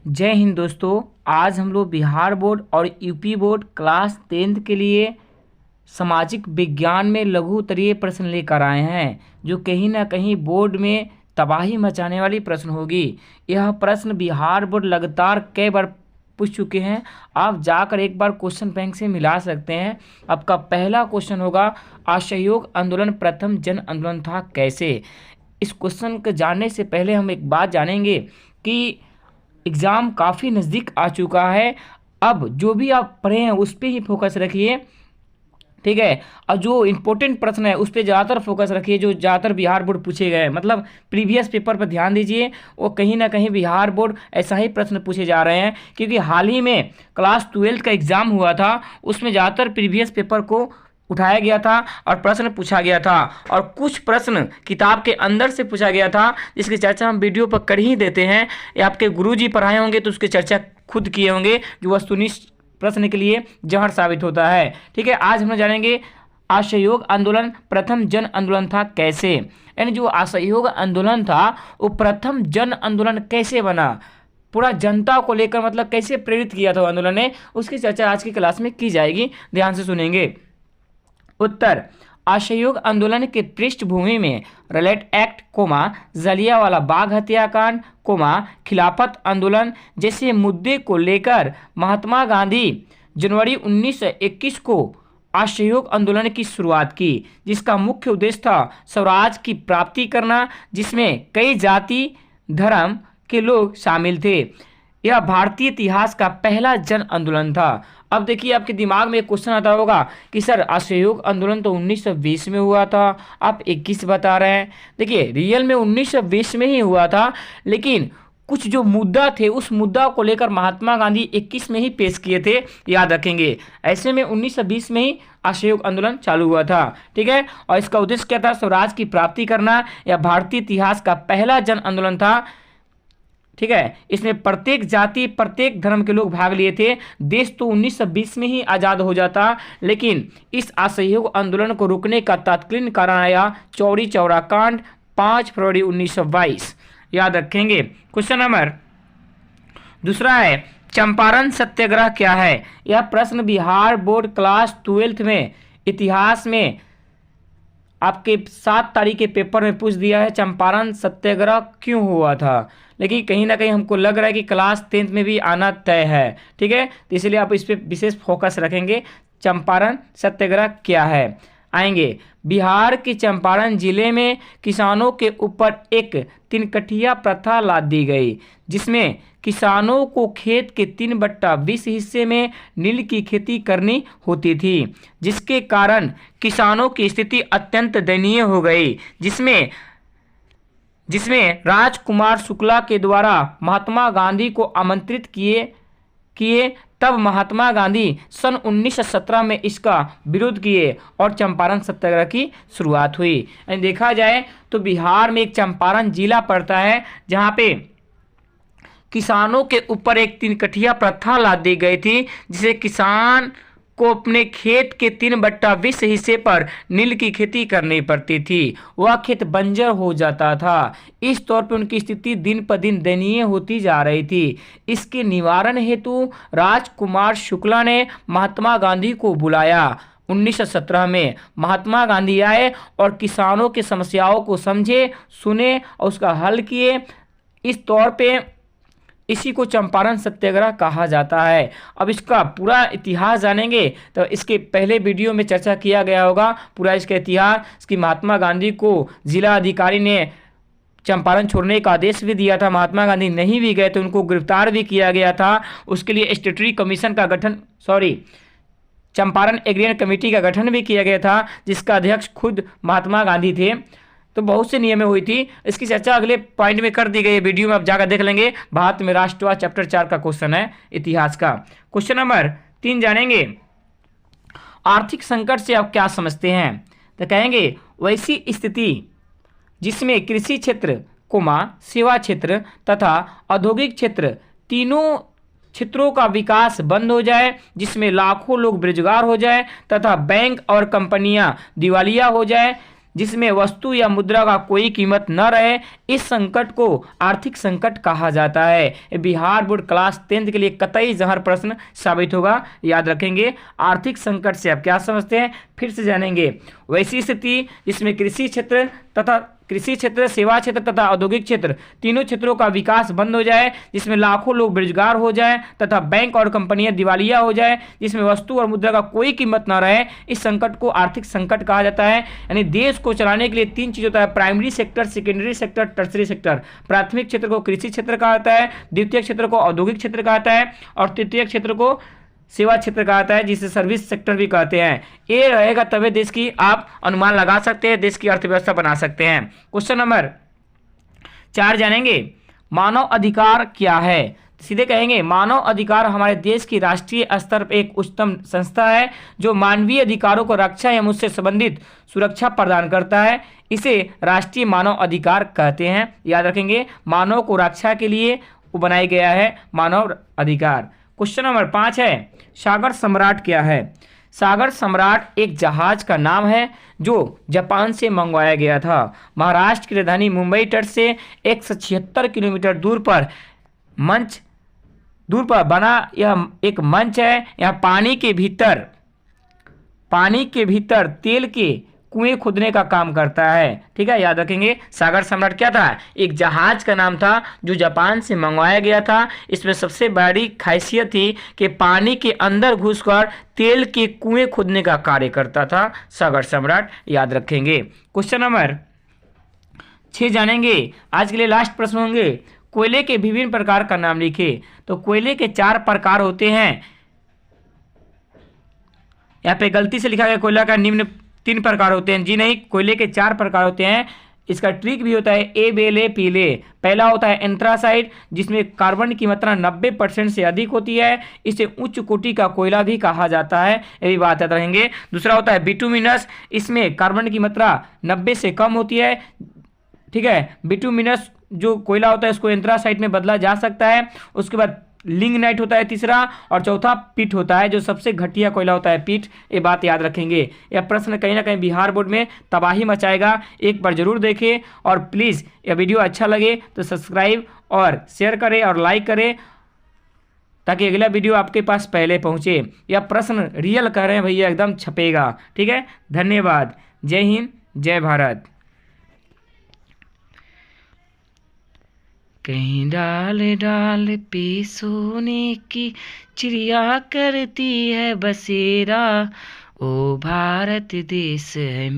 जय हिंद दोस्तों। आज हम लोग बिहार बोर्ड और यूपी बोर्ड क्लास 10th के लिए सामाजिक विज्ञान में लघु उत्तरीय प्रश्न लेकर आए हैं, जो कहीं ना कहीं बोर्ड में तबाही मचाने वाली प्रश्न होगी। यह प्रश्न बिहार बोर्ड लगातार कई बार पूछ चुके हैं। आप जाकर एक बार क्वेश्चन बैंक से मिला सकते हैं। आपका पहला क्वेश्चन होगा, असहयोग आंदोलन प्रथम जन आंदोलन था कैसे। इस क्वेश्चन को जानने से पहले हम एक बात जानेंगे कि एग्ज़ाम काफ़ी नज़दीक आ चुका है। अब जो भी आप पढ़े हैं उस पर ही फोकस रखिए, ठीक है। और जो इम्पोर्टेंट प्रश्न है उस पर ज़्यादातर फोकस रखिए, जो ज़्यादातर बिहार बोर्ड पूछे गए हैं। मतलब प्रीवियस पेपर पर ध्यान दीजिए, वो कहीं ना कहीं बिहार बोर्ड ऐसा ही प्रश्न पूछे जा रहे हैं, क्योंकि हाल ही में क्लास 12 का एग्ज़ाम हुआ था, उसमें ज़्यादातर प्रीवियस पेपर को उठाया गया था और प्रश्न पूछा गया था, और कुछ प्रश्न किताब के अंदर से पूछा गया था, जिसकी चर्चा हम वीडियो पर कर ही देते हैं। या आपके गुरुजी पढ़ाए होंगे तो उसकी चर्चा खुद किए होंगे, जो वस्तुनिष्ठ प्रश्न के लिए जहर साबित होता है, ठीक है। आज हम जानेंगे असहयोग आंदोलन प्रथम जन आंदोलन था कैसे। यानी जो असहयोग आंदोलन था वो प्रथम जन आंदोलन कैसे बना, पूरा जनता को लेकर मतलब कैसे प्रेरित किया था आंदोलन ने, उसकी चर्चा आज की क्लास में की जाएगी। ध्यान से सुनेंगे। उत्तर, असहयोग आंदोलन के पृष्ठभूमि में रलेट एक्ट, जलियांवाला बाग हत्याकांड, खिलाफत आंदोलन जैसे मुद्दे को लेकर महात्मा गांधी जनवरी 1921 को असहयोग आंदोलन की शुरुआत की, जिसका मुख्य उद्देश्य था स्वराज की प्राप्ति करना, जिसमें कई जाति धर्म के लोग शामिल थे। यह भारतीय इतिहास का पहला जन आंदोलन था। अब देखिए, आपके दिमाग में एक क्वेश्चन आता होगा कि सर असहयोग आंदोलन तो 1920 में हुआ था, आप 21 बता रहे हैं। देखिए, रियल में 1920 में ही हुआ था, लेकिन कुछ जो मुद्दा थे उस मुद्दा को लेकर महात्मा गांधी 21 में ही पेश किए थे, याद रखेंगे। ऐसे में 1920 में ही असहयोग आंदोलन चालू हुआ था, ठीक है। और इसका उद्देश्य क्या था? स्वराज की प्राप्ति करना। यह भारतीय इतिहास का पहला जन आंदोलन था, ठीक है। इसमें प्रत्येक जाति प्रत्येक धर्म के लोग भाग लिए थे। देश तो 1920 में ही आज़ाद हो जाता, लेकिन इस असहयोग आंदोलन को रोकने का तत्कालीन कारण आया चौरी चौरा कांड 5 फरवरी 1922, याद रखेंगे। क्वेश्चन नंबर दूसरा है, चंपारण सत्याग्रह क्या है। यह प्रश्न बिहार बोर्ड क्लास 12th में इतिहास में आपके 7 तारीख के पेपर में पूछ दिया है, चंपारण सत्याग्रह क्यों हुआ था। लेकिन कहीं ना कहीं हमको लग रहा है कि क्लास 10th में भी आना तय है, ठीक है। तो इसलिए आप इस पर विशेष फोकस रखेंगे। चंपारण सत्याग्रह क्या है, आएंगे। बिहार के चंपारण जिले में किसानों के ऊपर एक 3 प्रथा लाद दी गई, जिसमें किसानों को खेत के 3/20 हिस्से में नील की खेती करनी होती थी, जिसके कारण किसानों की स्थिति अत्यंत दयनीय हो गई, जिसमें राजकुमार शुक्ला के द्वारा महात्मा गांधी को आमंत्रित किए। तब महात्मा गांधी सन 1917 में इसका विरोध किए और चंपारण सत्याग्रह की शुरुआत हुई। देखा जाए तो बिहार में एक चंपारण जिला पड़ता है, जहाँ पे किसानों के ऊपर एक 3 प्रथा लाद दी गई थी, जिसे किसान को अपने खेत के 3/20 हिस्से पर नील की खेती करनी पड़ती थी। वह खेत बंजर हो जाता था। इस तौर पर उनकी स्थिति दिन पर दिन दयनीय होती जा रही थी। इसके निवारण हेतु राजकुमार शुक्ला ने महात्मा गांधी को बुलाया। 1917 में महात्मा गांधी आए और किसानों की समस्याओं को समझे, सुने और उसका हल किए। इस तौर पे इसी को चंपारण सत्याग्रह कहा जाता है। अब इसका पूरा इतिहास जानेंगे तो इसके पहले वीडियो में चर्चा किया गया होगा पूरा इसका इतिहास, कि महात्मा गांधी को जिला अधिकारी ने चंपारण छोड़ने का आदेश भी दिया था। महात्मा गांधी नहीं भी गए तो उनको गिरफ्तार भी किया गया था। उसके लिए स्टेटरी कमीशन का गठन चंपारण एग्रीगेशन कमेटी का गठन भी किया गया था, जिसका अध्यक्ष खुद महात्मा गांधी थे। तो बहुत से नियमें हुई थी। इसकी चर्चा अगले पॉइंट में कर दी गई है, वीडियो में आप जाकर देख लेंगे। भारत में राष्ट्रवाद चैप्टर 4 का क्वेश्चन है इतिहास का। क्वेश्चन नंबर 3 जानेंगे, आर्थिक संकट से आप क्या समझते हैं। तो कहेंगे, वैसी स्थिति जिसमें कृषि क्षेत्र, सेवा क्षेत्र तथा औद्योगिक क्षेत्र तीनों क्षेत्रों का विकास बंद हो जाए, जिसमें लाखों लोग बेरोजगार हो जाए तथा बैंक और कंपनियां दिवालिया हो जाए, जिसमें वस्तु या मुद्रा का कोई कीमत न रहे, इस संकट को आर्थिक संकट कहा जाता है। बिहार बोर्ड क्लास 10 के लिए कतई जहर प्रश्न साबित होगा, याद रखेंगे। आर्थिक संकट से आप क्या समझते हैं, फिर से जानेंगे। वैसी स्थिति जिसमें कृषि क्षेत्र, सेवा क्षेत्र तथा औद्योगिक क्षेत्र तीनों क्षेत्रों का विकास बंद हो जाए, जिसमें लाखों लोग बेरोजगार हो जाएं तथा बैंक और कंपनियां दिवालिया हो जाए, जिसमें वस्तु और मुद्रा का कोई कीमत न रहे, इस संकट को आर्थिक संकट कहा जाता है। यानी देश को चलाने के लिए 3 चीज होता है, primary sector, secondary sector, tertiary sector. प्राथमिक क्षेत्र को कृषि क्षेत्र कहा जाता है, द्वितीय क्षेत्र को औद्योगिक क्षेत्र कहा जाता है और तृतीय क्षेत्र को सेवा क्षेत्र कहा जाता है, जिसे सर्विस सेक्टर भी कहते हैं। ये रहेगा तभी देश की आप अनुमान लगा सकते हैं, देश की अर्थव्यवस्था बना सकते हैं। क्वेश्चन नंबर 4 जानेंगे, मानव अधिकार क्या है। सीधे कहेंगे मानव अधिकार हमारे देश की राष्ट्रीय स्तर पर एक उच्चतम संस्था है जो मानवीय अधिकारों को रक्षा एवं उससे संबंधित सुरक्षा प्रदान करता है। इसे राष्ट्रीय मानव अधिकार कहते हैं, याद रखेंगे। मानव को रक्षा के लिए वो बनाया गया है मानव अधिकार। क्वेश्चन नंबर 5 है, सागर सम्राट क्या है। सागर सम्राट एक जहाज का नाम है जो जापान से मंगवाया गया था। महाराष्ट्र की राजधानी मुंबई तट से 176 किलोमीटर दूर पर बना यह एक मंच है। यह पानी के भीतर तेल के कुएं खोदने का काम करता है, ठीक है, याद रखेंगे। सागर सम्राट क्या था, एक जहाज का नाम था जो जापान से मंगवाया गया था। इसमें सबसे बड़ी खासियत थी कि पानी के अंदर घुसकर तेल के कुएं खोदने का कार्य करता था सागर सम्राट, याद रखेंगे। क्वेश्चन नंबर 6 जानेंगे, आज के लिए लास्ट प्रश्न होंगे। कोयले के विभिन्न प्रकार का नाम लिखे। तो कोयले के 4 प्रकार होते हैं। यहाँ पे गलती से लिखा गया कोयला का निम्न 3 प्रकार होते हैं। जी नहीं, कोयले के 4 प्रकार होते हैं। इसका ट्रिक भी होता है ए बेले पीले। पहला होता है एंथ्रासाइट, जिसमें कार्बन की मात्रा 90% से अधिक होती है। इसे उच्च कोटि का कोयला भी कहा जाता है, ये भी बात याद रहेंगे। दूसरा होता है बिटुमिनस, इसमें कार्बन की मात्रा 90 से कम होती है, ठीक है। बिटुमिनस जो कोयला होता है उसको एंथ्रासाइट में बदला जा सकता है। उसके बाद लिग्नाइट होता है तीसरा, और चौथा पीट होता है, जो सबसे घटिया कोयला होता है पीट। ये बात याद रखेंगे। यह प्रश्न कहीं ना कहीं बिहार बोर्ड में तबाही मचाएगा, एक बार जरूर देखें। और प्लीज़ यह वीडियो अच्छा लगे तो सब्सक्राइब और शेयर करें और लाइक करें, ताकि अगला वीडियो आपके पास पहले पहुंचे। यह प्रश्न रियल कह रहे हैं भैया, एकदम छपेगा, ठीक है। धन्यवाद। जय हिंद, जय भारत। कहीं डाल डाल पे सोने की चिड़िया करती है बसेरा, ओ भारत देश है।